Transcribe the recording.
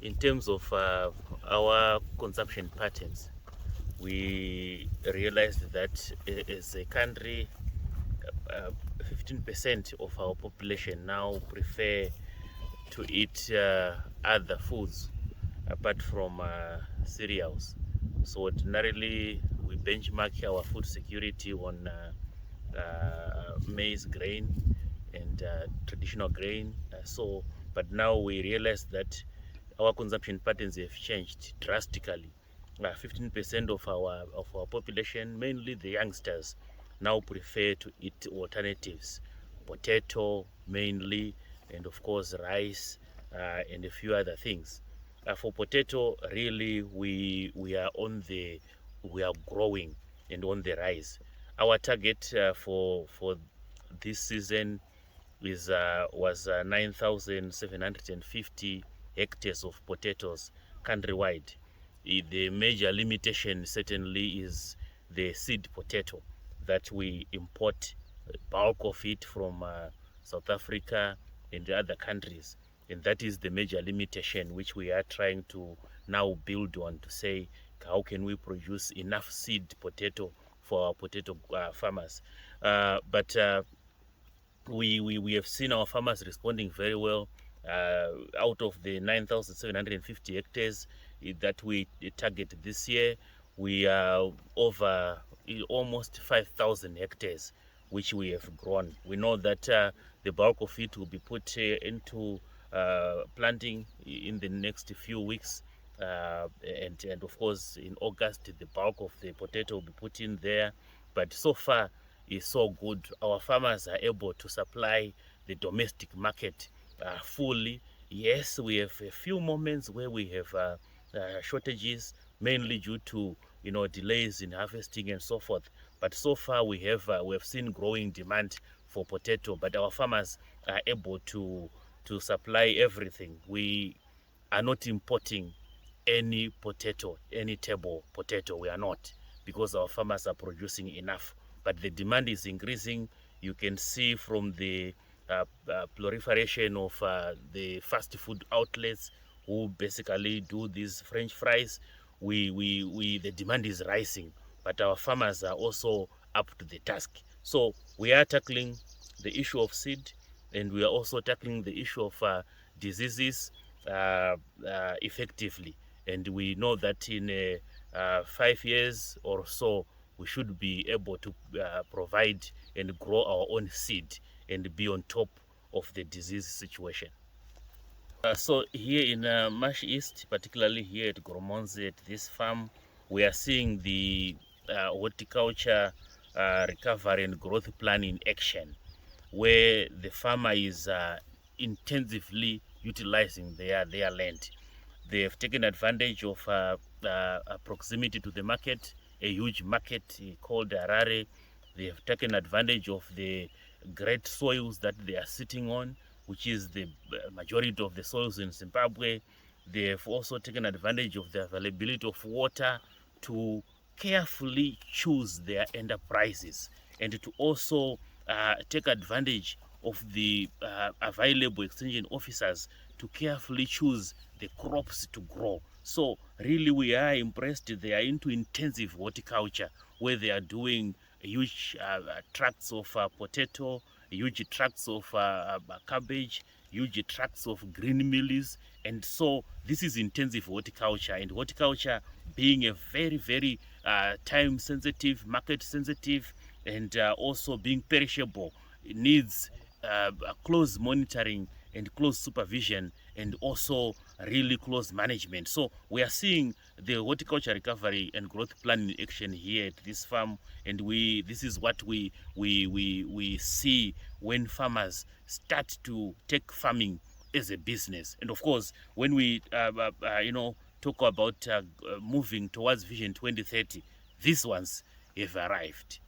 In terms of our consumption patterns, we realized that as a country, 15% of our population now prefer to eat other foods apart from cereals. So ordinarily, we benchmark our food security on maize grain and traditional grain. But now we realize that our consumption patterns have changed drastically. 15% of our population, mainly the youngsters, now prefer to eat alternatives, potato mainly, and of course rice and a few other things. For potato, really we are growing and on the rise. Our target for this season was 9,750 hectares of potatoes countrywide. The major limitation certainly is the seed potato that we import, bulk of it from South Africa and other countries. And that is the major limitation which we are trying to now build on, to say how can we produce enough seed potato for our potato farmers. But we have seen our farmers responding very well. Out of the 9,750 hectares that we target this year, we are over almost 5,000 hectares which we have grown. We know that the bulk of it will be put into planting in the next few weeks, and of course in August the bulk of the potato will be put in there. But so far is so good. Our farmers are able to supply the domestic market fully. Yes, we have a few moments where we have shortages, mainly due to delays in harvesting and so forth. But so far we have seen growing demand for potato, but our farmers are able to supply everything. We are not importing any potato, any table potato. We are not, because our farmers are producing enough. But the demand is increasing. You can see from the proliferation of the fast food outlets who basically do these French fries. The demand is rising, but our farmers are also up to the task. So we are tackling the issue of seed, and we are also tackling the issue of diseases effectively. And we know that in 5 years or so, we should be able to provide and grow our own seed and be on top of the disease situation. So here in Marsh East, particularly here at Goromonzi at this farm, we are seeing the horticulture recovery and growth plan in action, where the farmer is intensively utilizing their land. They have taken advantage of proximity to the market, a huge market called Harare. They have taken advantage of the great soils that they are sitting on, which is the majority of the soils in Zimbabwe. They have also taken advantage of the availability of water to carefully choose their enterprises, and to also take advantage of the available extension officers to carefully choose the crops to grow. So really we are impressed. They are into intensive horticulture, where they are doing huge tracts of potato, huge tracts of cabbage, huge tracts of green mealies. And so this is intensive horticulture, and horticulture being a very, very time sensitive, market sensitive, and also being perishable, it needs close monitoring and close supervision, and also really close management. So we are seeing the horticulture recovery and growth plan in action here at this farm, and this is what we see when farmers start to take farming as a business. And of course, when we talk about moving towards Vision 2030, these ones have arrived.